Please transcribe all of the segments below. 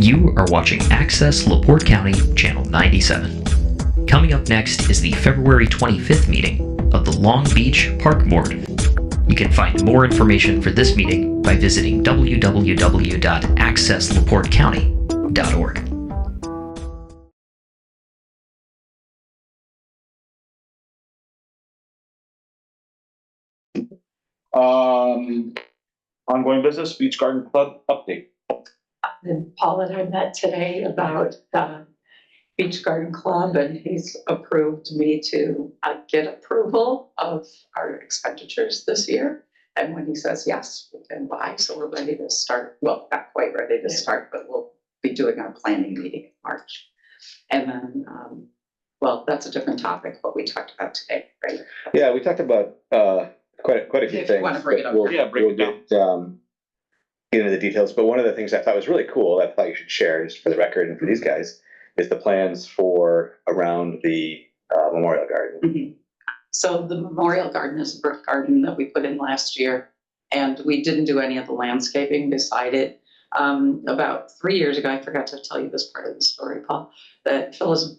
You are watching Access LaPorte County, Channel 97. Coming up next is the February 25th meeting of the Long Beach Park Board. You can find more information for this meeting by visiting www.accesslaportecounty.org. Ongoing business, Beach Garden Club update. And Paul and I met today about Beach Garden Club, and he's approved me to get approval of our expenditures this year. And when he says yes, we can buy. So we're ready to start. Well, not quite ready to start, but we'll be doing our planning meeting in March. And then, well, that's a different topic, what we talked about today, right? Yeah, we talked about quite a few If things. you want to bring it up. We'll Break it down. Get into the details, but one of the things I thought was really cool, that I thought you should share, just for the record and for these guys, is the plans for around the Memorial Garden. Mhm. So the Memorial Garden is a brick garden that we put in last year, and we didn't do any of the landscaping beside it. About 3 years ago, I forgot to tell you this part of the story, Paul, that Phyllis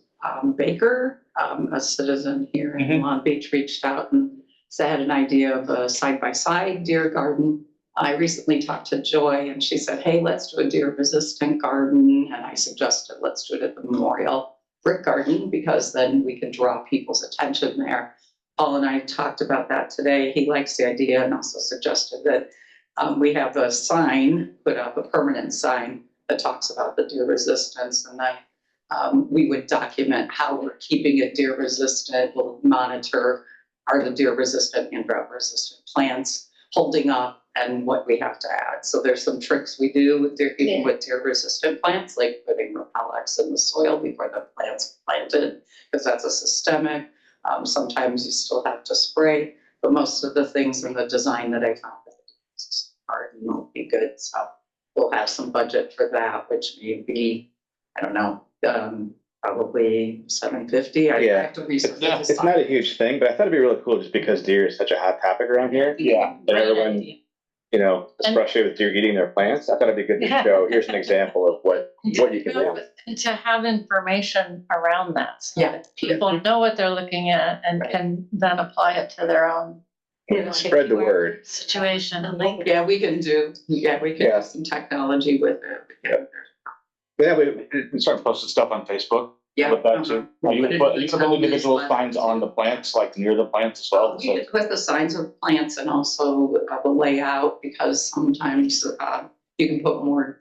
Baker, a citizen here in Long Beach, reached out and had an idea of a side-by-side deer garden. I recently talked to Joy, and she said, hey, let's do a deer-resistant garden. And I suggested, let's do it at the Memorial Brick Garden, because then we can draw people's attention there. Paul and I talked about that today. He likes the idea and also suggested that we have a sign, put up a permanent sign that talks about the deer resistance. And then we would document how we're keeping it deer resistant. We'll monitor, are the deer resistant and drought resistant plants holding up, and what we have to add. So there's some tricks we do with deer, even with deer resistant plants, like putting Repellex in the soil before the plant's planted, because that's a systemic. Sometimes you still have to spray, but most of the things in the design that I found that the garden won't be good. So we'll have some budget for that, which may be, I don't know, probably $750. I have to research. It's not a huge thing, but I thought it'd be really cool just because deer is such a hot topic around here. Yeah. And everyone, is frustrated with deer eating their plants. I thought it'd be good to show, here's an example of what you can do. And to have information around that. So Yeah. that people know what they're looking at and can then apply it to their own Spread the word. situation. Yeah, we can do some technology with it. Yeah, We start posting stuff on Facebook. Yeah. With that too. Are you gonna put individual signs on the plants, like near the plants as well? We could put the signs of plants and also the layout, because sometimes you can put more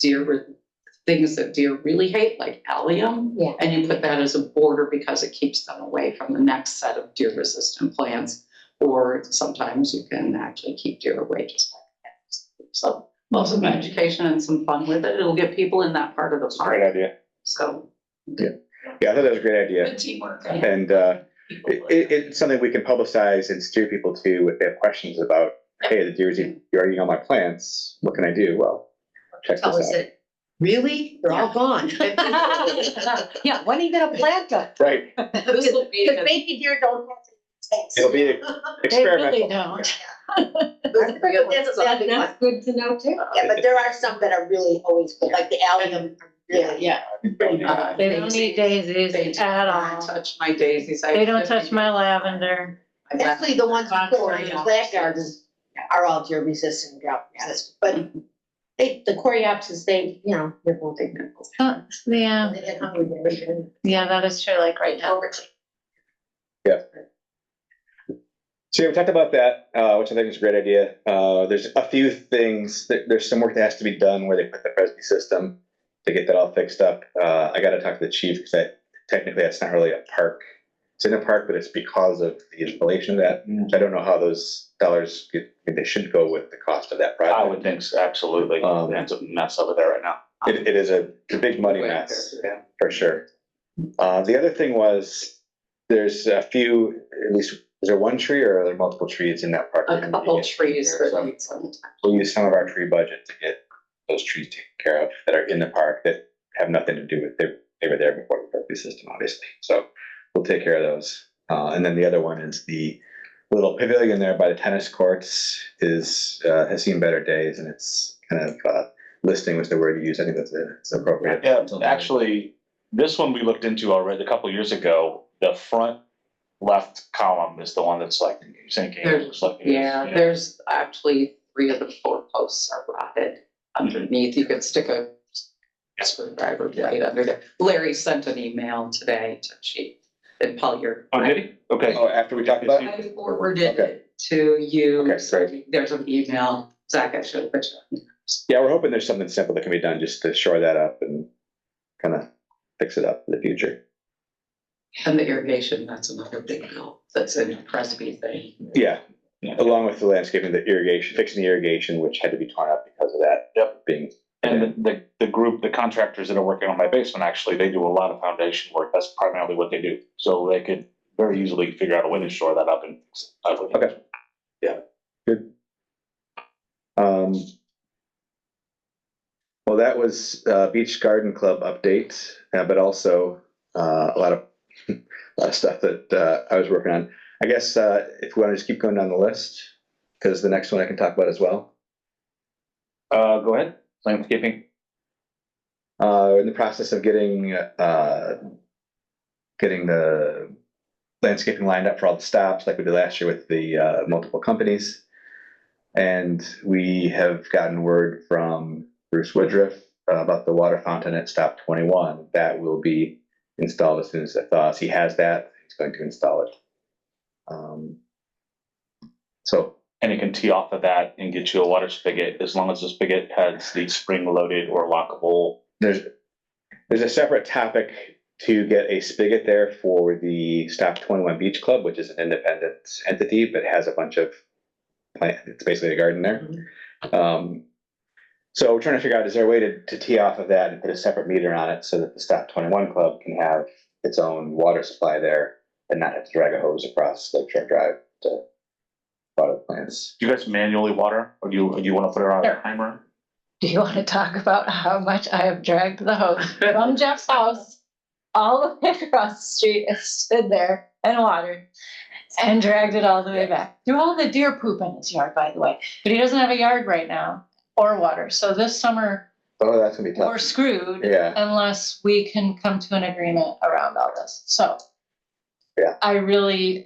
things that deer really hate, like allium. Yeah. And you put that as a border because it keeps them away from the next set of deer resistant plants. Or sometimes you can actually keep deer away just like that. So most of my education and some fun with it. It'll get people in that part of the park. great idea. So. Yeah, I thought that was a great idea. Good teamwork. And it's something we can publicize and steer people to if they have questions about, hey, the deer you're eating all my plants. What can I do? Well, check Tell us this out. that, really? They're all gone. Yeah, when are you gonna plant them? Right. This will be Because baby deer don't have to. It'll be They experimental. really don't. That's good to know too. Yeah, but there are some that are really always good, like the allium. Yeah. They don't eat daisies at all. Touch my daisies. They don't touch my lavender. Actually, the ones we put in the plant gardens are all deer resistant, drought resistant, but the coreopsis, they won't take nipples. Yeah, They get hungry, they're good. yeah, that is true, like right now. So yeah, we talked about that, which I think is a great idea. There's a few things there's some work that has to be done where they put the Presby system to get that all fixed up. I got to talk to the chief because technically that's not really a park. It's in a park, but it's because of the installation of that. So I don't know how those dollars they should go with the cost of that project. I would think so, absolutely. It's a mess over there right now. It is a big money mess for sure. The other thing was there's a few, at least, is there one tree or are there multiple trees in that park? A couple trees that need some. We'll use some of our tree budget to get those trees taken care of that are in the park that have nothing to do with they were there before the Berkeley system, obviously. So we'll take care of those. And then the other one is the little pavilion there by the tennis courts has seen better days, and it's kind of listing was the word you used. I think that's appropriate. Yeah, actually, this one we looked into already a couple years ago. The front left column is the one that's like sinking. There's, there's actually 3 of the 4 posts are rotted underneath. You could stick a screwdriver right under there. Larry sent an email today to Chief and Paul, Oh, did he? Okay. Oh, after we talked about it? I forwarded Okay. it to you. Okay, So great. there's an email. Zach, I should have put you. Yeah, we're hoping there's something simple that can be done just to shore that up and kind of fix it up in the future. And the irrigation, that's another big deal. That's a Presby thing. Yeah, along with the landscaping, the irrigation, fixing the irrigation, which had to be torn up because of that. Yep. Being. And the group, the contractors that are working on my basement, actually, they do a lot of foundation work. That's primarily what they do. So they could very easily figure out a way to shore that up and fix it. Okay. Yeah, good. Well, that was Beach Garden Club update, but also a lot of stuff that I was working on. I guess if we want to just keep going down the list, because the next one I can talk about as well. Go ahead. Landscaping. In the process of getting the landscaping lined up for all the stops, like we did last year with the multiple companies, and we have gotten word from Bruce Woodruff about the water fountain at stop 21. That will be installed as soon as it thaws. He has that. He's going to install it. And it can tee off of that and get you a water spigot as long as the spigot has the spring loaded or lockable. There's a separate topic to get a spigot there for the Stop 21 Beach Club, which is an independent entity, but has a bunch of plant. It's basically a garden there. So we're trying to figure out, is there a way to tee off of that and put a separate meter on it so that the Stop 21 Club can have its own water supply there and not have to drag a hose across Lakeshore Drive to water the plants. Do you guys manually water, or do you want to put it on a Sure. timer? Do you want to talk about how much I have dragged the hose from Jeff's house all the way across the street and stood there and watered and dragged it all the way back through all the deer poop in his yard, by the way. But he doesn't have a yard right now or water. So this summer Oh, that's gonna be we're tough. screwed Yeah. unless we can come to an agreement around all this. So Yeah. I really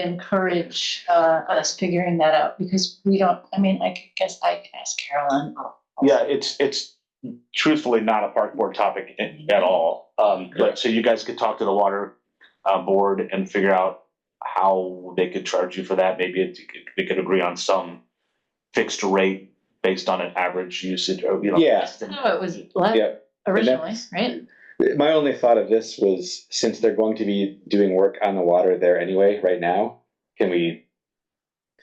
encourage us figuring that out because we don't, I mean, I guess I can ask Carolyn. Yeah, it's truthfully not a park board topic at all. But so you guys could talk to the water board and figure out how they could charge you for that. Maybe they could agree on some fixed rate based on an average usage, or, you know. Yeah. No, it was less Yeah. originally, right? My only thought of this was, since they're going to be doing work on the water there anyway, right now, can we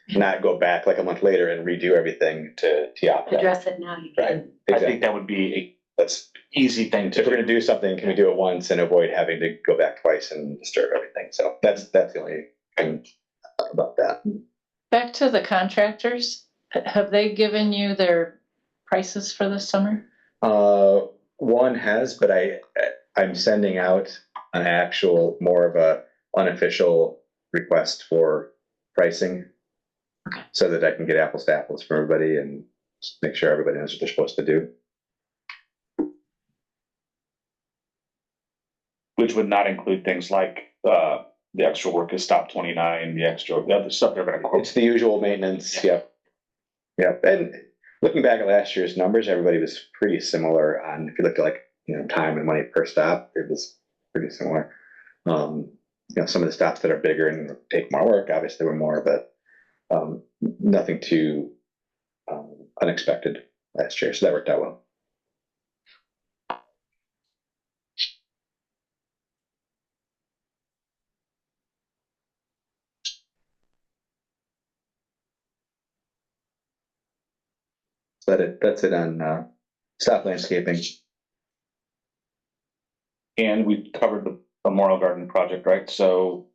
not go back like a month later and redo everything to tee off that? Address it now. You Right. can. I Exactly. think that would be That's, a easy thing to if we're gonna do something, can we do it once and avoid having to go back twice and disturb everything? So that's the only thing about that. Back to the contractors, have they given you their prices for this summer? One has, but I'm sending out an actual, more of a unofficial request for pricing. Okay. So that I can get apples to apples for everybody and just make sure everybody knows what they're supposed to do. which would not include things like the extra work is stop 29, the other stuff they're gonna quote. It's the usual maintenance, yep. Yep, and looking back at last year's numbers, everybody was pretty similar on, if you look at like, time and money per stop, it was pretty similar. Some of the stops that are bigger and take more work, obviously were more, but nothing too unexpected last year, so that worked out well. So that's it on stop landscaping. And we covered the Memorial Garden project, right? So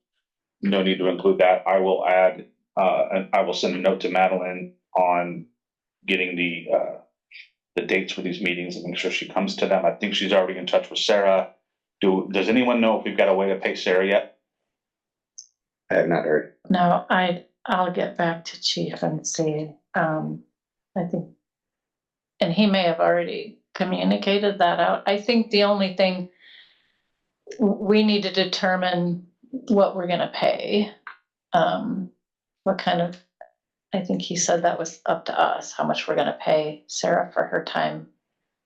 no need to include that. I will add, and I will send a note to Madeline on getting the dates for these meetings and make sure she comes to them. I think she's already in touch with Sarah. Does anyone know if we've got a way to pay Sarah yet? I have not heard. No, I'll get back to Chief and see, I think and he may have already communicated that out. I think the only thing we need to determine what we're gonna pay. What kind of, I think he said that was up to us, how much we're gonna pay Sarah for her time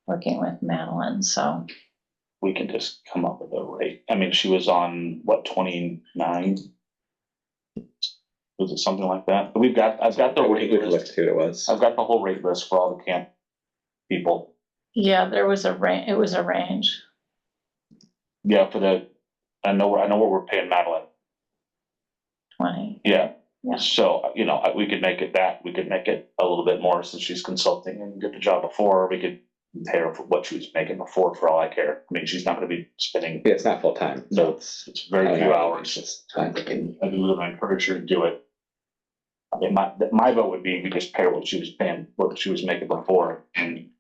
working with Madeline, so. We can just come up with a rate. I mean, she was on, what, 29? Was it something like that? I've got the rate We could look list. to what it was. I've got the whole rate list for all the camp people. Yeah, there was a range, it was a range. Yeah, I know what we're paying Madeline. 20. Yeah. Yeah. So, we could make it we could make it a little bit more since she's consulting and did the job before. We could pay her for what she was making before for all I care. I mean, she's not gonna be spending, Yeah, it's not full time, so No. it's. it's very few hours. It's fine. I would encourage her to do it. I mean, my vote would be we just pay her what she was making before and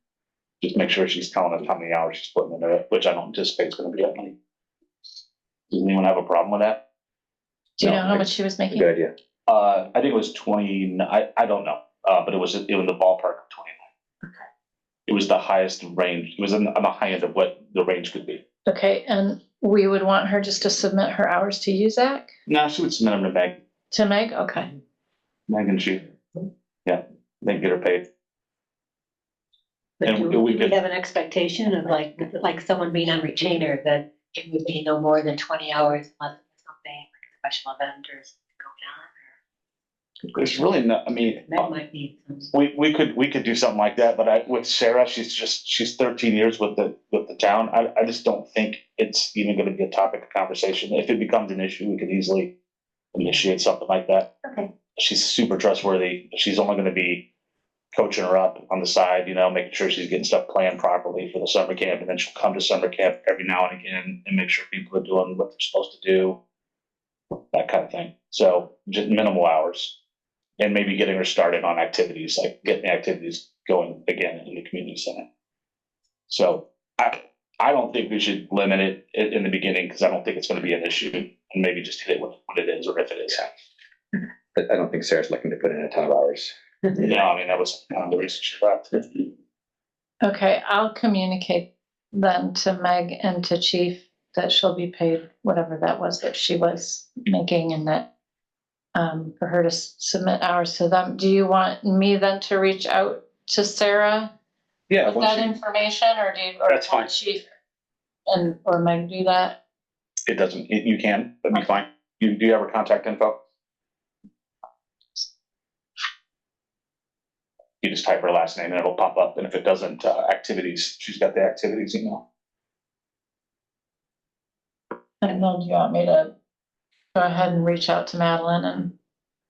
just make sure she's telling us how many hours she's putting into it, which I don't anticipate is gonna be that many. Does anyone have a problem with that? Do you No, know how I- much she was making? Good idea. I think it was 20, I don't know, but it was in the ballpark of 29. Okay. It was the highest range, it was on the high end of what the range could be. Okay, and we would want her just to submit her hours to UZAC, No, she would submit them to Meg, to Meg? Okay. and she, yeah, they get her paid. But And do we we could- have an expectation of like someone being on retainer that it would be no more than 20 hours unless it's something like a special event or something There's really no, I mean, going on? That might be some. we could do something like that, but with Sarah, she's 13 years with the town. I just don't think it's even gonna be a topic of conversation. If it becomes an issue, we could easily initiate something like that. Okay. She's super trustworthy. She's only gonna be coaching her up on the side, making sure she's getting stuff planned properly for the summer camp, and then she'll come to summer camp every now and again and make sure people are doing what they're supposed to do, that kind of thing. So just minimal hours. And maybe getting her started on activities, like getting the activities going again in the community center. So I don't think we should limit it in the beginning because I don't think it's going to be an issue, and maybe just hit it with what it is or if it is. I don't think Sarah's looking to put in a ton of hours. No, I mean, that was kind of the reason she left. Okay, I'll communicate then to Meg and to Chief that she'll be paid whatever that was that she was making, and that for her to submit hours to them. Do you want me then to reach out to Sarah Yeah, with that information, or do you, or That's fine. want Chief or Meg do that? it doesn't, you can, that'd be fine. Do you have her contact info? You just type her last name and it'll pop up, and if it doesn't, activities, she's got the activities email. And then do you want me to go ahead and reach out to Madeline and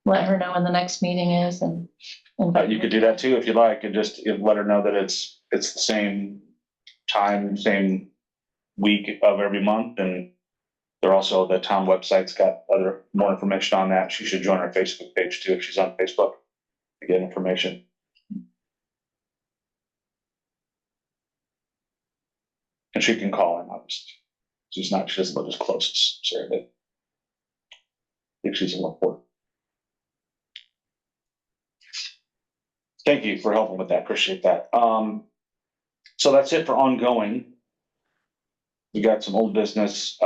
let her know when the next meeting is and invite You could do that too if you'd like, and just let her know that it's the same time, same week of every month, and they're also, the town website's got more information on that. She should join our Facebook page too if she's on Facebook to get information. And she can call in, obviously. She doesn't live as close as Sarah did. I think she's in Laporte. Thank you for helping with that. Appreciate that. So that's it for ongoing. We got some old business.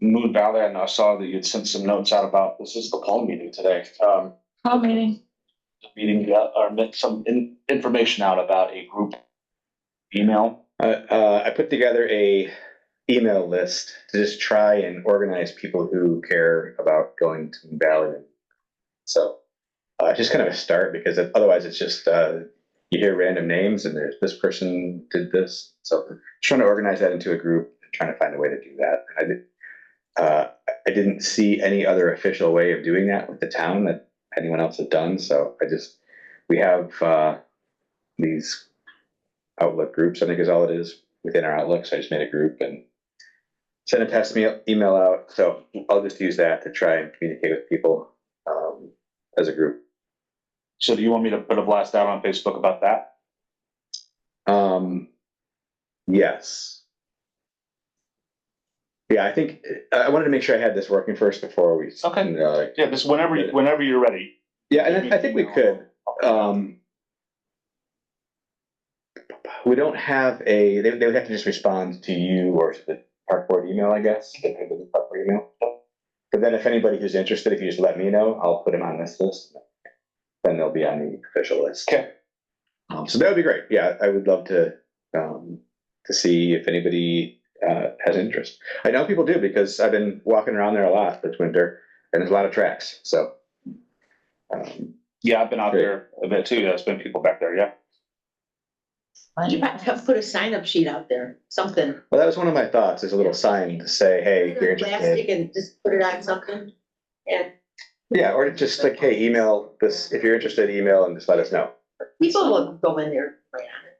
Moon Valley, I know I saw that you'd sent some notes out about, this is the Paul meeting today. Call meeting. Meeting, or some information out about a group email. I put together a email list to just try and organize people who care about going to Moon Valley. So just kind of a start, because otherwise it's just you hear random names and there's this person did this. So trying to organize that into a group and trying to find a way to do that. I didn't see any other official way of doing that with the town that anyone else had done. So we have these Outlook groups, I think is all it is within our Outlook. So I just made a group and sent a test email out. So I'll just use that to try and communicate with people as a group. So do you want me to put a blast out on Facebook about that? Yes. Yeah, I think I wanted to make sure I had this working first before we. Okay. Yeah, just whenever you're ready. Yeah, and I think we could. We don't have they would have to just respond to you or to the park board email, I guess. The park board email. But then if anybody who's interested, if you just let me know, I'll put them on this list. Then they'll be on the official list. Okay. So that would be great. Yeah, I would love to see if anybody has interest. I know people do because I've been walking around there a lot this winter, and there's a lot of tracks. So Yeah, I've been out Great. there a bit too. There's been people back there, yeah. You might have to put a sign up sheet out there, something. well, that was one of my thoughts. Is a little sign to say, "Hey, if you're interested." Plastic and just put it on something. And Yeah, or just like, "Hey, email this if you're interested. Email and just let us know." people will go in there and play on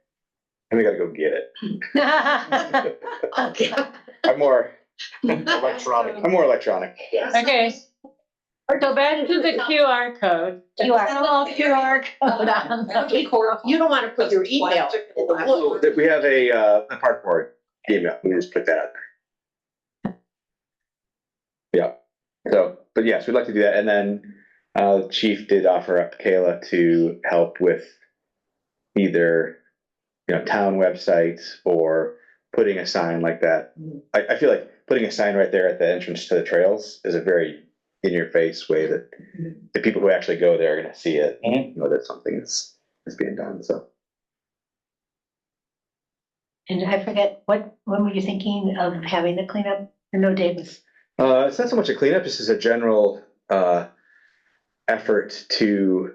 And we got to go get it. it. Okay. I'm more Electronic. Yes. Okay. So back to the QR code. QR code on the You don't wanna put your email in the wood. We have a park board email. We just put that out there. Yeah. So, but yes, we'd like to do that. And then the chief did offer up Kayla to help with either, town websites or putting a sign like that. I feel like putting a sign right there at the entrance to the trails is a very in your face way that the people who actually go there are going to see it, know that something is being done. So. And I forget, when were you thinking of having the cleanup? I know Dave was. It's not so much a cleanup, just as a general effort to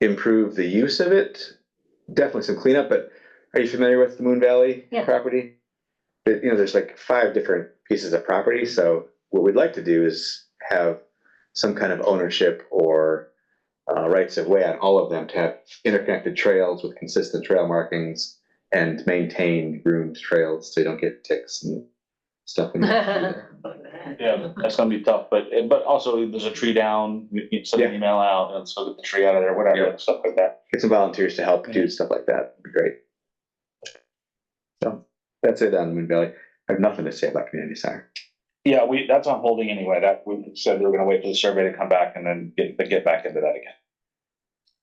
improve the use of it. Definitely some cleanup, but are you familiar with the Moon Valley Yeah. property? There's like 5 different pieces of property. So what we'd like to do is have some kind of ownership or rights of way on all of them to have interconnected trails with consistent trail markings and maintain groomed trails so you don't get ticks and stuff. Yeah, that's gonna be tough, but also there's a tree down, you send an email out, and so get the tree out of there, whatever, Yeah. stuff like that. Get some volunteers to help do stuff like that. Would be great. So that's it on Moon Valley. I have nothing to say about community center. Yeah, that's on holding anyway. That we said we were gonna wait for the survey to come back and then get back into that again.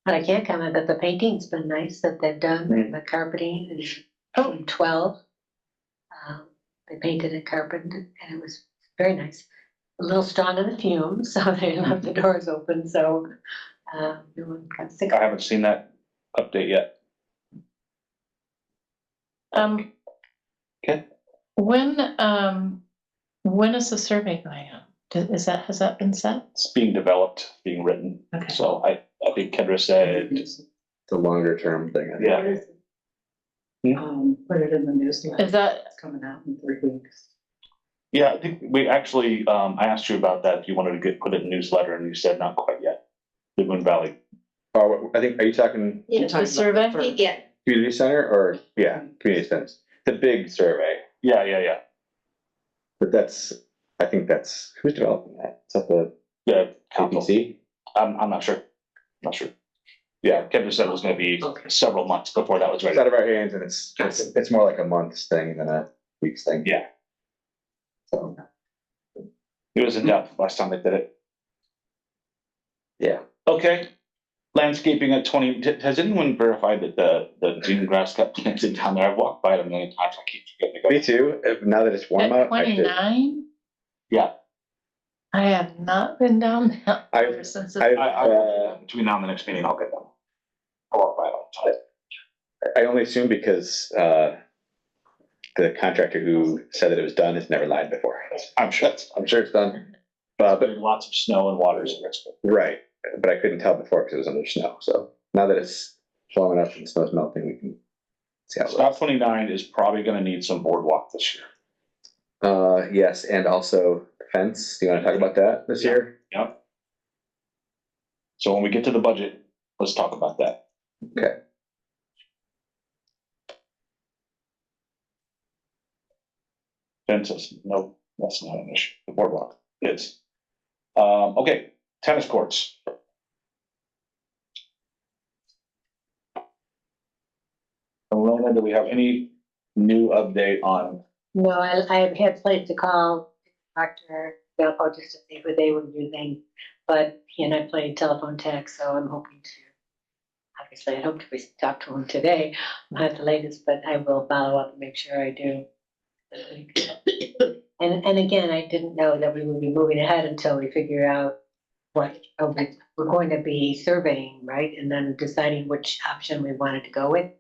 But I can't comment that the painting's been nice that they've done, and the carpeting and 12. They painted and carpeted and it was very nice. A little strong on the fumes, so they left the doors open, so no one got sick. I haven't seen that update yet. Okay. When is the survey going on? Has that been set? It's being developed, being written. Okay. So I think Kendra said, It's a longer term thing. I think. yeah. Put it in the newsletter. Is that, It's coming out in 3 weeks. Yeah, I think we actually, I asked you about that, if you wanted to put it in newsletter, and you said not quite yet. The Moon Valley. Oh, I think, are you talking You know, the survey? Yeah, community center or, community centers? The big survey, Yeah. but I think that's, who's developing that? Is that the Yeah, council. KPC? I'm not sure. Not sure. Yeah, Kendra said it was gonna be Okay. several months before that was It's ready. out of our hands and it's more like a month's thing than a week's thing. Yeah. So, It was in depth last time they did it. yeah. Okay. Landscaping at 20, has anyone verified that the green grass got planted down there? I've walked by it a million times, I keep forgetting to go. Me too. Now that it's warm at out. I should- 29? Yeah, I have not been down there I've- since. between now and the next meeting, I'll get them. I'll walk by it all the time. I only assume because the contractor who said that it was done has never lied before. I'm sure. I'm sure it's done. But There's lots of snow and water's at risk. right, but I couldn't tell before because it was under snow. So now that it's flowing up and the snow's melting, we can see how it Stop looks. 29 is probably gonna need some boardwalk this year. Yes, and also fence. Do you want to talk about that this year? Yep. So when we get to the budget, let's talk about that. Okay. Fences, no, that's not an issue. The boardwalk is. Okay, tennis courts. Alona, do we have any new update on? No, I had planned to call Dr. Belpo just to see who they were using, but he and I played telephone tag, so I'm hoping to obviously, I hope to talk to him today, not the latest, but I will follow up and make sure I do. And again, I didn't know that we would be moving ahead until we figure out what we're going to be surveying, right? And then deciding which option we wanted to go with.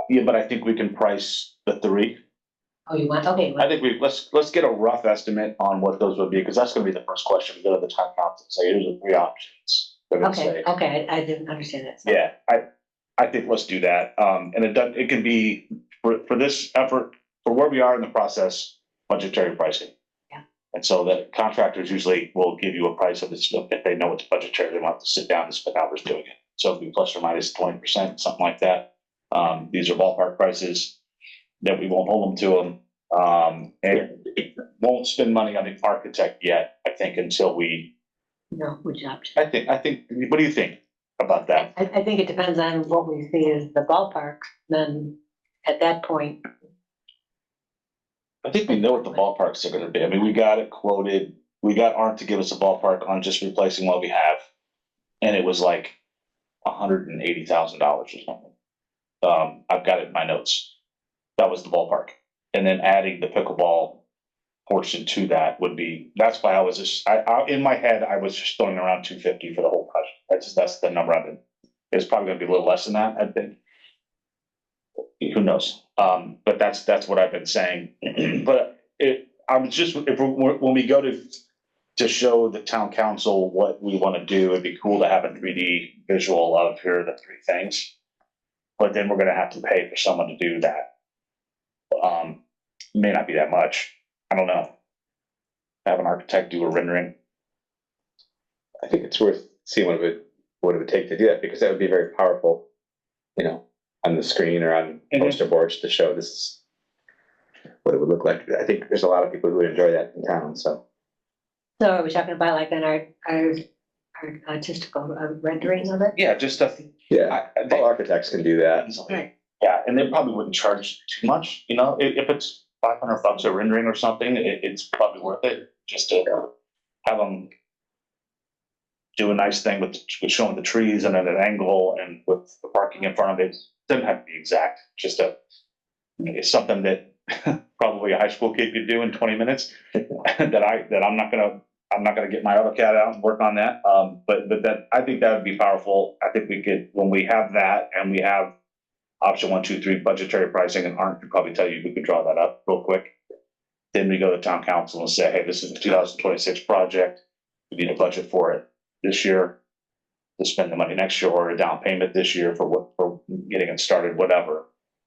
Yeah, but I think we can price the three. Oh, you want, okay, I think let's get a rough estimate on what those would be, because that's gonna be the first question. We go to the town council and say, here's the three options. They're gonna say, okay, I didn't understand that. So- yeah, I think let's do that. And it can be, for this effort, for where we are in the process, budgetary pricing. Yeah. And so the contractors usually will give you a price of this, if they know it's budgetary, they want to sit down and spend hours doing it. So it'll be plus or minus 20%, something like that. These are ballpark prices that we won't hold them to them. And won't spend money on the architect yet, I think, until we, No, which option? I think, what do you think about that? I think it depends on what we see as the ballpark, then at that point, I think we know what the ballparks are gonna be. I mean, we got it quoted, we got Arndt to give us a ballpark on just replacing what we have. And it was like $180,000 or something. I've got it in my notes. That was the ballpark. And then adding the pickleball portion to that would be, that's why I was just, in my head, I was just throwing around 250 for the whole project. That's the number I've been, it's probably gonna be a little less than that, I think. Who knows? But that's what I've been saying. But I'm just, when we go to show the town council what we wanna do, it'd be cool to have a 3D visual of here are the three things. But then we're gonna have to pay for someone to do that. May not be that much. I don't know. Have an architect do a rendering. I think it's worth seeing what it would take to do that, because that would be very powerful, you know, on the screen or on poster boards to show this is what it would look like. I think there's a lot of people who would enjoy that in town, so. so are we talking about like then our artistical rendering of it? Yeah, just stuff. Yeah, all architects can do that. Right. Yeah, and they probably wouldn't charge too much, you know, if it's $500 a rendering or something, it's probably worth it just to have them do a nice thing with showing the trees and at an angle and with the parking in front of it. Doesn't have to be exact, just it's something that probably a high school kid could do in 20 minutes that I'm not gonna get my AutoCAD out and work on that. But that, I think that would be powerful. I think we could, when we have that and we have option 1, 2, 3 budgetary pricing, and Arndt could probably tell you we could draw that up real quick. Then we go to town council and say, hey, this is a 2026 project. We need a budget for it this year to spend the money next year, or a down payment this year for getting it started, whatever.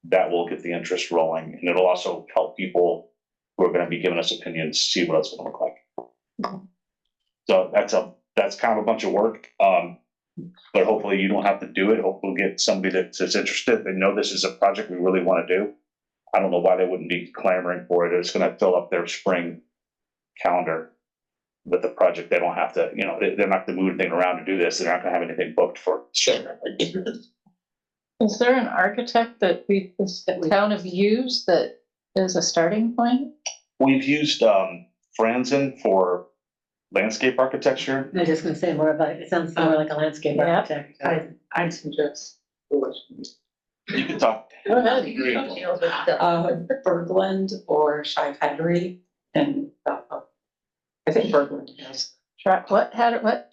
That will get the interest rolling, and it'll also help people who are gonna be giving us opinions see what it's gonna look like. So that's kind of a bunch of work. But hopefully you don't have to do it. Hopefully we'll get somebody that's interested. They know this is a project we really want to do. I don't know why they wouldn't be clamoring for it. It's going to fill up their spring calendar with the project. They don't have to, you know, they're not going to move anything around to do this. They're not going to have anything booked for. Sure. Is there an architect that the town have used that is a starting point? We've used Franzen for landscape architecture. I was just gonna say more about, it sounds more like a landscape Yeah. architect. I'd suggest. You can talk. Bergland or Shive Hattery and I think Bergland has What, what?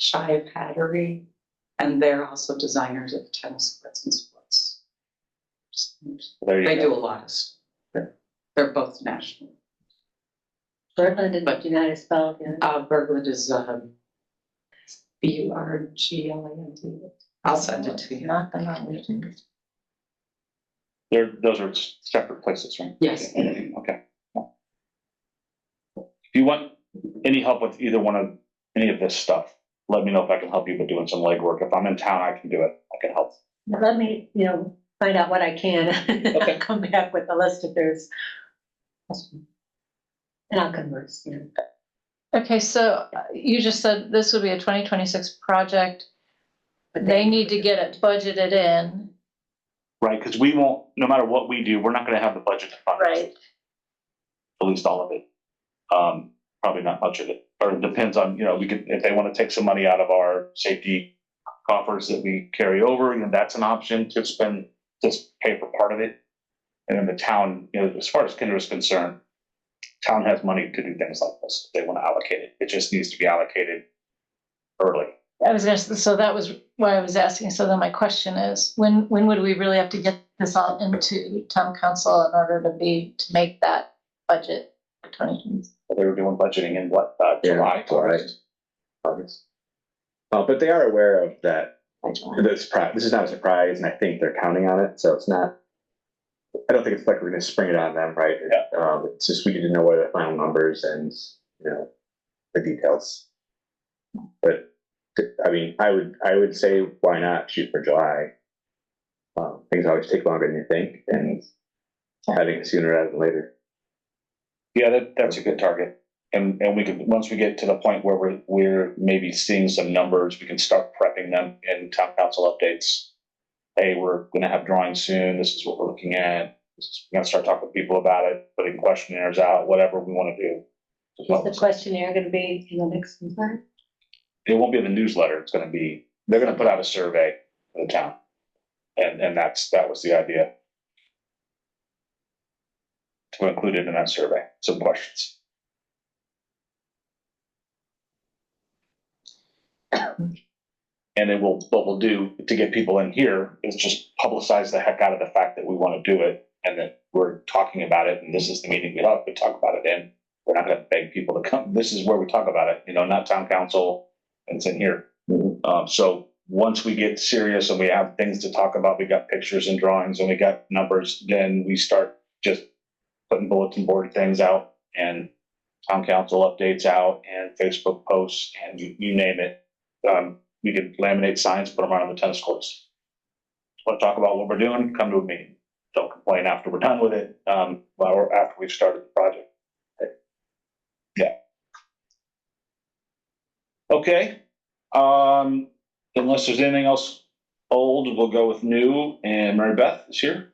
Shive Hattery, and they're also designers of tennis courts and sports. There you They go. do a lot of stuff. They're both national. Bergland and do not spell, yeah. Bergland is Burglind. I'll send it to you. Not the Norwegian. Those are separate places, right? Yes. Okay. If you want any help with either one of any of this stuff, let me know if I can help you with doing some legwork. If I'm in town, I can do it. I can help. Let me, find out what I can. Okay. Come back with a list if there's. And I'll converse, Okay, so you just said this would be a 2026 project. They need to get it budgeted in. Right, because we won't, no matter what we do, we're not gonna have the budget to fund it. Right. At least all of it. Probably not much of it, or it depends on, we could, if they wanna take some money out of our safety coffers that we carry over, and that's an option to spend, just pay for part of it. And then the town, as far as Kinder is concerned, town has money to do things like this. They want to allocate it. It just needs to be allocated early. I was gonna, so that was why I was asking. So then my question is, when would we really have to get this all into town council in order to make that budget for 2020? They were doing budgeting in what, July? August. But they are aware of that. This is not a surprise, and I think they're counting on it. So it's not. I don't think it's like we're going to spring it on them, right? Yeah. It's just we need to know what the final numbers and the details. But I mean, I would say why not shoot for July? Things always take longer than you think, and having it sooner rather than later. Yeah, that's a good target. And we can, once we get to the point where we're maybe seeing some numbers, we can start prepping them in town council updates. Hey, we're going to have drawings soon. This is what we're looking at. We're going to start talking to people about it, putting questionnaires out, whatever we want to do. Is the questionnaire gonna be in the next one? It won't be in the newsletter. It's going to be, they're going to put out a survey for the town. And that was the idea. To include it in that survey, some questions. And then what we'll do to get people in here is just publicize the heck out of the fact that we want to do it, and that we're talking about it, and this is the meeting we talk about it in. We're not going to beg people to come. This is where we talk about it, not town council, and it's in here. So once we get serious and we have things to talk about, we got pictures and drawings and we got numbers, then we start just putting bulletin board things out and town council updates out and Facebook posts and you name it. We can laminate signs, put them around the tennis courts. Want to talk about what we're doing? Come to a meeting. Don't complain after we're done with it. Or after we've started the project. Yeah. Okay. Unless there's anything else old, we'll go with new. And Mary Beth is here.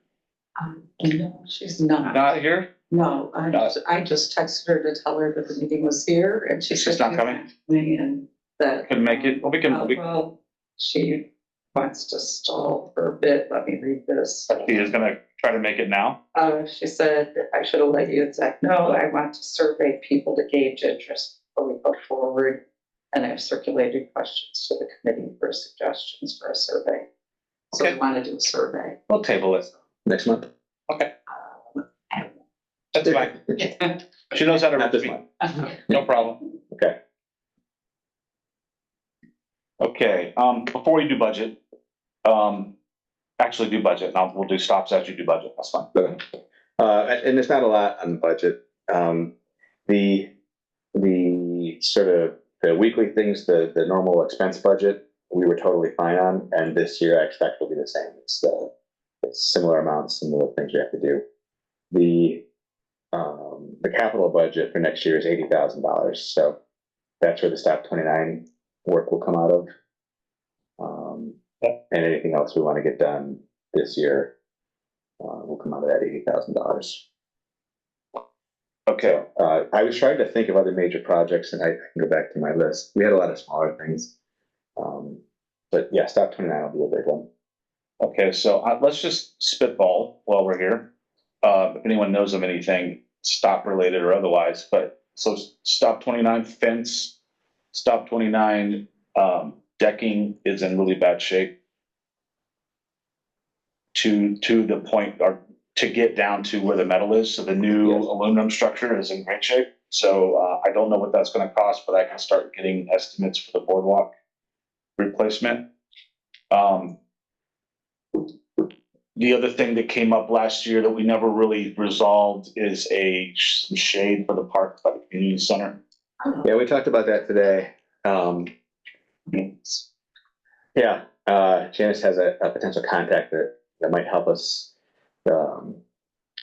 No, she's not. Not here. No, I just texted her to tell her that the meeting was here, and she She's said not coming? And that. Couldn't make it. Well, we can. Well, she wants to stall for a bit. Let me read this. She is going to try to make it now. She said, I should have let you exact. No, I want to survey people to gauge interest before we go forward. And I've circulated questions to the committee for suggestions for a survey. So Okay. we want to do a survey. We'll table it. Next month. Okay. That's fine. She knows how to Not this read. month. No problem. Okay. Okay, before we do budget, actually do budget, now we'll do stops as you do budget, that's fine. Okay. And there's not a lot on the budget. The sort of the weekly things, the normal expense budget, we were totally fine on, and this year I expect will be the same. It's similar amounts, similar things we have to do. The capital budget for next year is $80,000, so that's where the Stop 29 work will come out of. And anything else we want to get done this year will come out of that $80,000. Okay, I was trying to think of other major projects, and I can go back to my list. We had a lot of smaller things. But yeah, Stop 29 will be a big one. okay, so let's just spitball while we're here. If anyone knows of anything stop related or otherwise, but so Stop 29 fence, Stop 29 decking is in really bad shape. To the point, or to get down to where the metal is, so the new Yes. aluminum structure is in great shape. So I don't know what that's going to cost, but I can start getting estimates for the boardwalk replacement. The other thing that came up last year that we never really resolved is some shade for the park by the community center. Yeah, we talked about that today. Yeah, Janice has a potential contact that might help us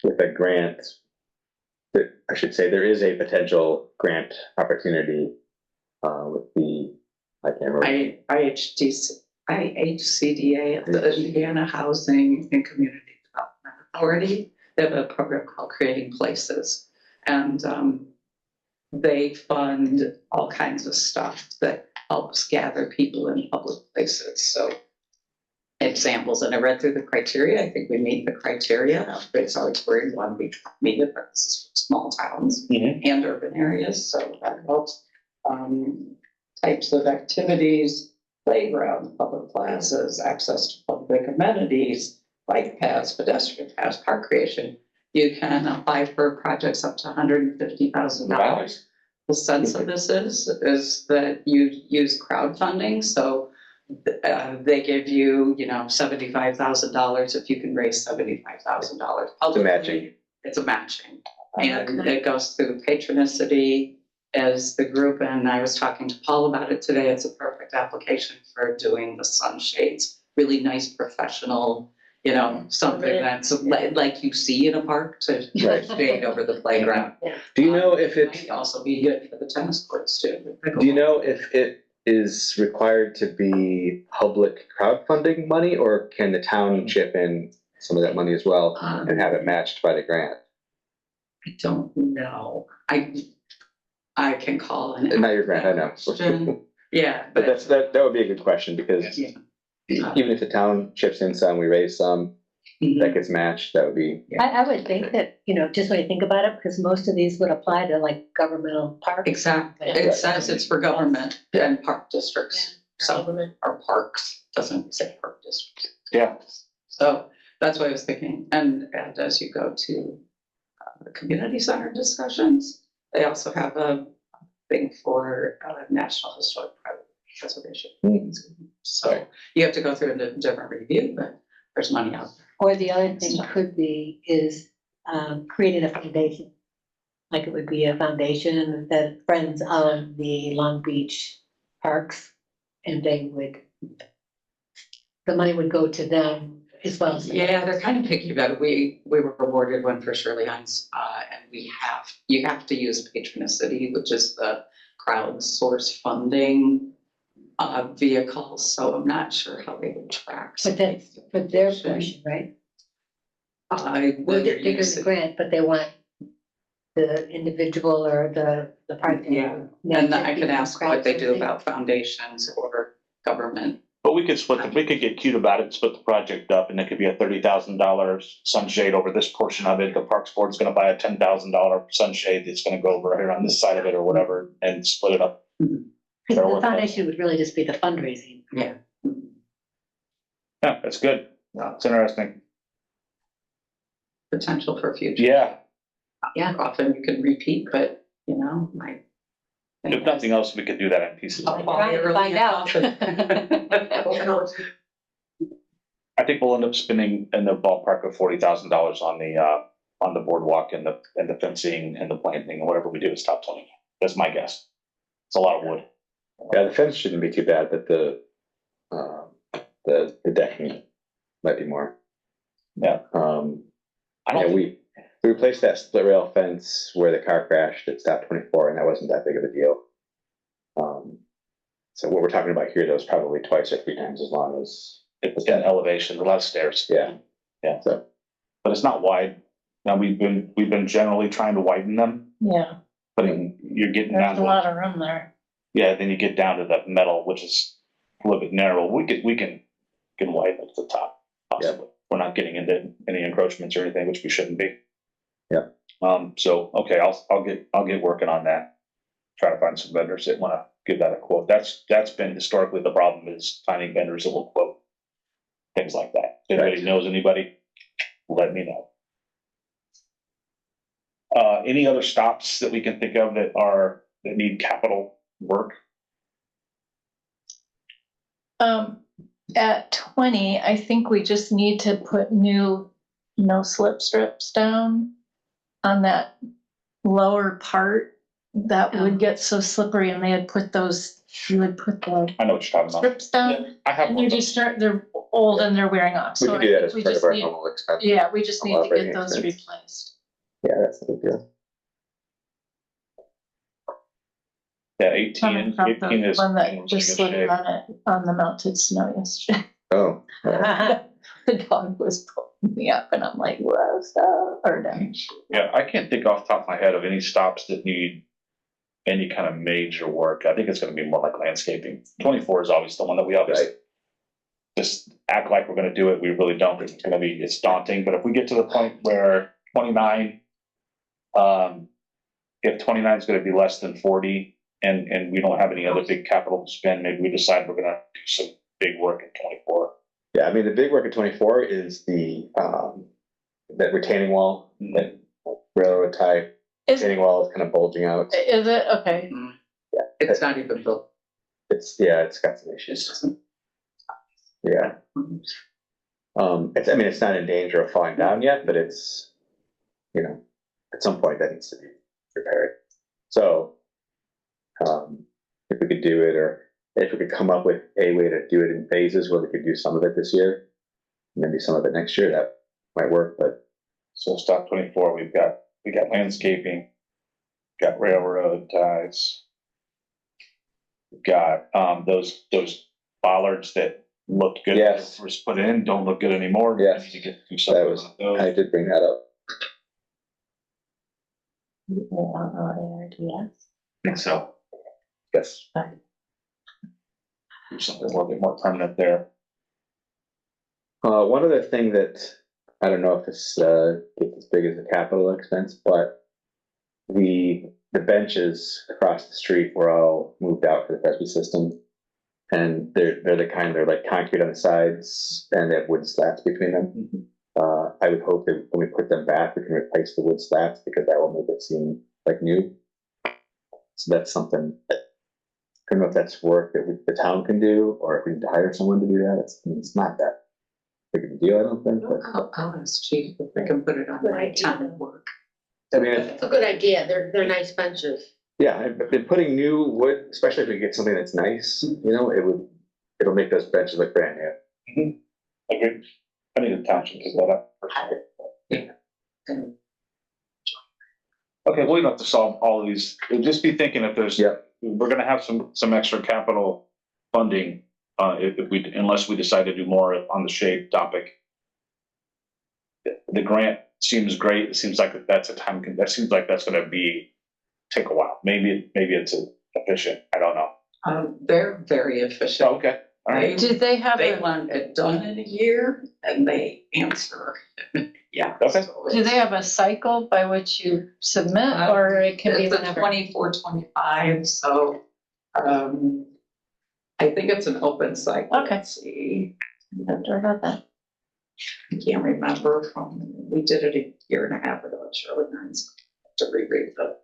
with a grant. I should say there is a potential grant opportunity with I can't remember. IHCDA, the Indiana Housing and Community Development Authority. They have a program called Creating Places. And they fund all kinds of stuff that helps gather people in public places. So examples, and I read through the criteria. I think we meet the criteria. It's always we're in Long Beach, meet it, but this is small towns and urban areas, so that helps. Types of activities, playgrounds, public plazas, access to public amenities, bike paths, pedestrian paths, park creation. You can apply for projects up to $150,000. The sense of this is that you use crowdfunding, so they give you, $75,000 if you can raise $75,000. It's a matching. It's a matching, and it goes through Patronicity as the group, and I was talking to Paul about it today. It's a perfect application for doing the sunshades, really nice professional, something that's like you see in a park to Right. shade over the playground. Do you know if It might also be good for the tennis courts too. do you know if it is required to be public crowdfunding money, or can the town chip in some of that money as well and have it matched by the grant? I don't know. I can call and. Not your grant, I know. Question. Yeah, But that would be a good question, because Yeah. even if the town chips in some, we raise some, that gets matched, that would be, I would think that, just when you think about it, because most of these would apply to like governmental parks. Exactly. It says it's for government and park districts. So, or parks, doesn't say park districts. Yeah. So that's what I was thinking. And as you go to the community center discussions, they also have a thing for National Historic Preservation. So you have to go through a different review, but there's money out there. Or the other thing could be is creating a foundation. Like it would be a foundation that friends of the Long Beach parks, and the money would go to them as well. Yeah, they're kind of picky about it. We were awarded one for Shirley Hines, and you have to use Patronicity, which is the crowdsource funding vehicle. So I'm not sure how they would track. But that's for their portion, right? When They're bigger the grant, but they want the individual or the park. Yeah, and I can ask what they do about foundations or government. But we could get cute about it, split the project up, and it could be a $30,000 sunshade over this portion of it. The Parks Board's gonna buy a $10,000 sunshade that's gonna go over here on this side of it or whatever, and split it up. Because the foundation would really just be the fundraising. Yeah. Yeah, that's good. It's interesting. Potential for future. Yeah, Yeah, often you can repeat, but if nothing else, we could do that in pieces. I'll Trying to find out. I think we'll end up spending in the ballpark of $40,000 on the boardwalk and the fencing and the planting and whatever we do is top 20. That's my guess. It's a lot of wood. yeah, the fence shouldn't be too bad, but the decking might be more. Yeah. I don't. We replaced that split rail fence where the car crashed at stop 24, and that wasn't that big of a deal. So what we're talking about here, though, is probably twice or 3 times as long as, It's got elevation, a lot of stairs. yeah. Yeah. So, But it's not wide. Now we've been generally trying to widen them, Yeah, but you're getting there's down a lot of room there. yeah, then you get down to the metal, which is a little bit narrow. We can widen it to the top possibly. We're not getting into any encroachments or anything, which we shouldn't be. Yeah. So okay, I'll get working on that. Try to find some vendors that want to give that a quote. That's been historically the problem, is finding vendors that will quote things like that. If anybody knows anybody, let me know. Any other stops that we can think of that need capital work? At 20, I think we just need to put new no slip strips down on that lower part that would get so slippery, and they had put those, you would put the I know what you're talking about. strips down, I have and one they're of those. just they're old and they're wearing off. we So can do that I as think we part of just our need, normal expense. yeah, we just need to Operating get those expense. replaced. Yeah, that's a good deal. Yeah, 18 Coming from the is. one that in just good slid shape. on the melted snow yesterday. Oh, The dog was pulling me up, and I'm like, whoa, stop, or down. Yeah, I can't think off the top of my head of any stops that need any kind of major work. I think it's gonna be more like landscaping. 24 is always the one that we obviously Right. just act like we're gonna do it. We really don't. It's daunting, but if we get to the point where 29, if 29 is gonna be less than 40 and we don't have any other big capital to spend, maybe we decide we're gonna do some big work in 24. Yeah, I mean, the big work at 24 is that retaining wall, that railroad tie Is, retaining wall is kind of bulging out. is it, okay, It's not even built. It's got some issues. Yeah. It's not in danger of falling down yet, but it's, at some point that needs to be repaired. So, if we could do it, or if we could come up with a way to do it in phases where we could do some of it this year, maybe some of it next year, that might work, but. So stop 24, we got landscaping, got railroad ties. We've got, those bollards that looked good. when they Yes. First put in, don't look good anymore. We Yes. need to get do something That was, with those. I did bring that up. think so. Yes. Do something a little bit more permanent there. One other thing that, I don't know if this gets as big as a capital expense, but the benches across the street were all moved out for the Presby system. And they're like concrete on the sides and they have wood slats between them. I would hope that when we put them back, we can replace the wood slats because that will make it seem like new. So that's something that, I don't know if that's work that the town can do, or if we need to hire someone to do that. It's not that big of a deal, I don't think, but. I'll ask Chief if we can put it on my time work. I mean, It's a good idea. They're nice benches. yeah, I've been putting new wood, especially if we get something that's nice, it'll make those benches look brand new. Agreed. I need the township to pick that up. for sure. And Okay, we'll have to solve all of these. We'll just be thinking if there's, Yep. we're gonna have some extra capital funding, unless we decide to do more on the shade topic. The grant seems great. It seems like that seems like that's gonna take a while. Maybe it's efficient. I don't know. they're very efficient. Okay, all right. did they have They a, want it done in a year and they answer. Yeah. Okay. So do they have a cycle by which you submit, or it can be It's a whenever? 24, 25, so, I think it's an open cycle. Okay. Let's see. I'm not sure about that. I can't remember we did it a year and a half ago at Shirley Hines to reread the.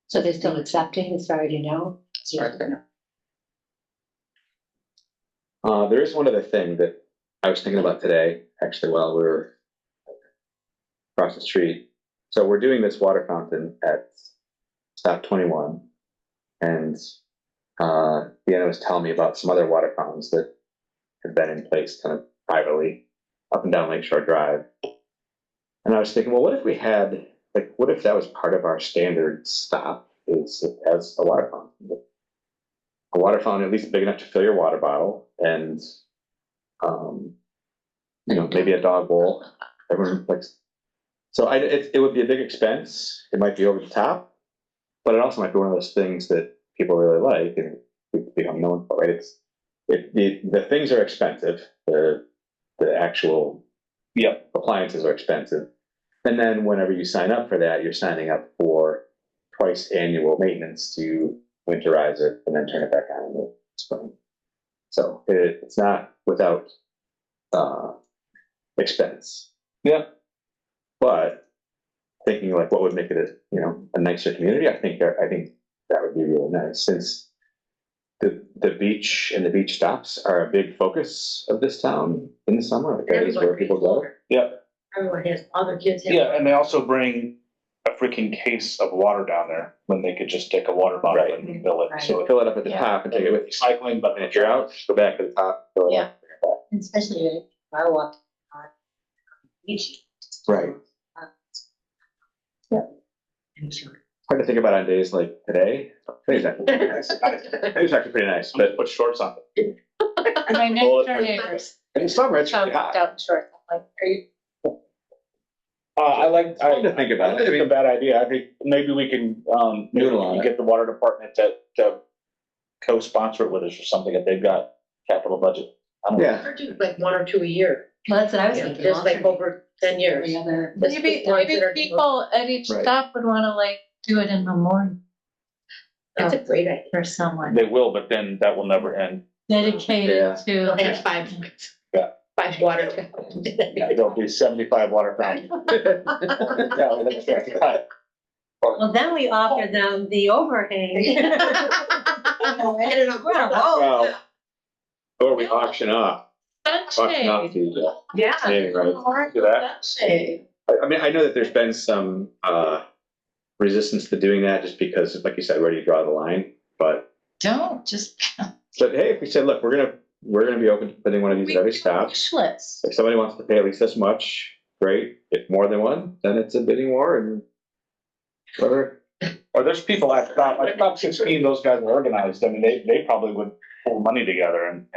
So they're still accepting as far as you know? There is one other thing that I was thinking about today, actually, while we were across the street. So we're doing this water fountain at stop 21. And Deanna was telling me about some other water fountains that have been in place kind of privately up and down Lakeshore Drive. And I was thinking, well, what if we had, what if that was part of our standard stop, is it has a water fountain? A water fountain at least big enough to fill your water bottle, and maybe a dog bowl. Everyone likes. So it would be a big expense. It might be over the top, but it also might be one of those things that people really like and we become known for. Right? The things are expensive. The actual appliances are expensive, and then whenever you sign up for that, you're signing up for twice annual maintenance to winterize it and then turn it back on in the spring. So it's not without expense. Yeah. But thinking what would make it a nicer community, I think that would be really nice, since the beach and the beach stops are a big focus of this town in the summer. That is where people go. Yeah. Everyone has, other kids have. Yeah, and they also bring a freaking case of water down there when they could just take a water bottle Right. and fill it. So Fill it up at the Yeah. top and take it with you. recycling, but And if you're out, go back to the top. Fill it up. Especially if I walk on beach. Right. I'm sure. Hard to think about on days like today. Today's actually pretty nice. Today's actually pretty nice, but put shorts on. My next door neighbors in the summer it's really jumped hot. out short, I'm like, are you? I Something to think about. think it's a bad idea. I think maybe we can, maybe Noodle we on can it. get the water department to co-sponsor it with us or something if they've got capital budget. I don't know. Yeah, Or do like 1 or 2 a year, Well, that's what I was you know, thinking. just like alternate. over 10 years. Every other. Just Maybe, the ones maybe that are- people at each Right. stop would wanna like do it in the morning That's a great idea. for someone They will, but then that will never end. dedicated Yeah. They'll to. have 5. Yeah. 5 water. There'll be 75 water fountains. yeah, that's right. Well, then we offer them the overhang. And it'll grow. Well, or we auction off Sunshade. the, Yeah. maybe, right? Or Do that. sunshade. I mean, I know that there's been some, resistance to doing that just because, like you said, where do you draw the line? But Just. hey, if we said, look, we're gonna be open to putting one of these at every stop. Wish list. If somebody wants to pay at least this much, great. If more than one, then it's a bidding war and whatever. Or there's people at Stop 16, those guys are organized. I mean, they probably would pull money together and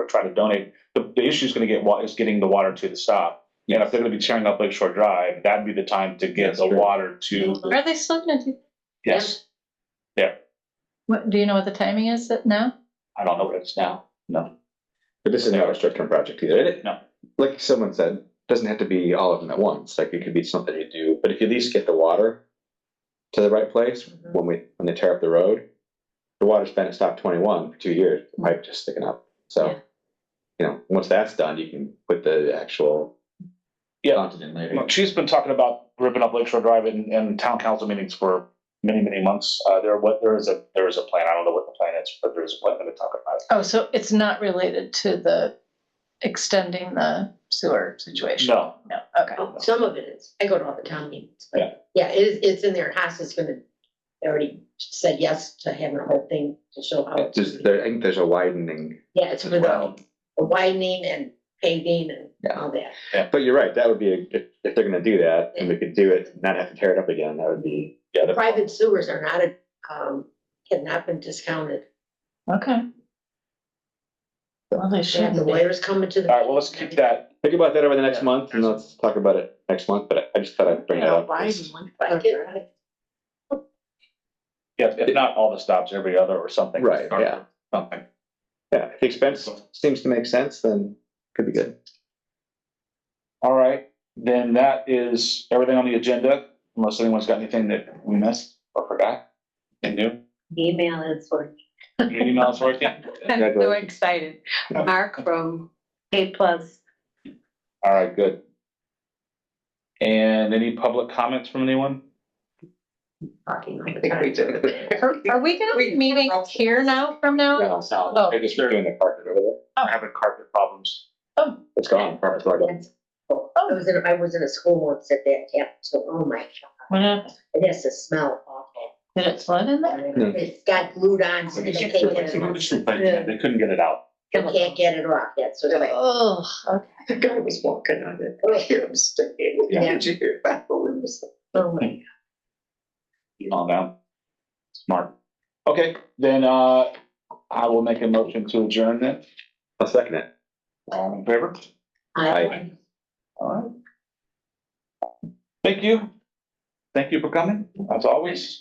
try to donate. The issue is getting the water to the stop. And if they're gonna be tearing up Lakeshore Drive, that'd be the time to get That's the true. water to, Are they still gonna do, yes. what, do you know what the timing is now? I don't know what it is now. No. But this is not a short-term project either. And it- No. Like someone said, doesn't have to be all of them at once. Like it could be something you do, but if you at least get the water to the right place when they tear up the road, the water's been at stop 21 for 2 years, the pipe just sticking up. So, once that's done, you can put the actual Yeah. fountain in later. Look, she's been talking about ripping up Lakeshore Drive in town council meetings for many, many months. There is a plan. I don't know what the plan is, but there is a plan to talk about it. Oh, so it's not related to the extending the sewer situation? No, No, okay. Some of it is. I go to all the town meetings. but Yeah. Yeah, it's in there. Haas is gonna, they already said yes to having a whole thing to show how. I think there's a widening, Yeah, it's for the widening and paving and all that. but you're right. That would be if they're going to do that, and we could do it, not have to tear it up again. That would be yeah, Private sewers are not, have not been discounted. Okay. Well, they They have should the be. wires coming to the. all right, well, let's keep that. think about that over the next month, and let's talk about it next month. But I just thought I'd bring that up. Like it. Yeah, if not all the stops, every other or something. Right, yeah. Something. Yeah, if the expense seems to make sense, then could be good. All right, then that is everything on the agenda, unless anyone's got anything that we missed or forgot. And new, Email is working. your email is working. I'm so excited. Mark from A Plus. All right, good. And any public comments from anyone? Talking like. Are we gonna be meeting here now from now? Yeah, so Oh. they're just doing the carpet over there. Having carpet problems. Oh, It's gone. Carpet's already gone. I was in a school once at that camp, so, oh my God, what happened? it has to smell awful. Did it flood in there? It's got glued on, so they can't get it, They couldn't get it out. they can't get it off yet, so they're like. Oh, okay. The guy was walking on it, I hear him sticking. Yeah. Did you hear that? Oh my. On down. Smart. Okay, then, I will make a motion to adjourn then. I'll second it. All in favor? Aye. All right. Thank you. Thank you for coming, as always.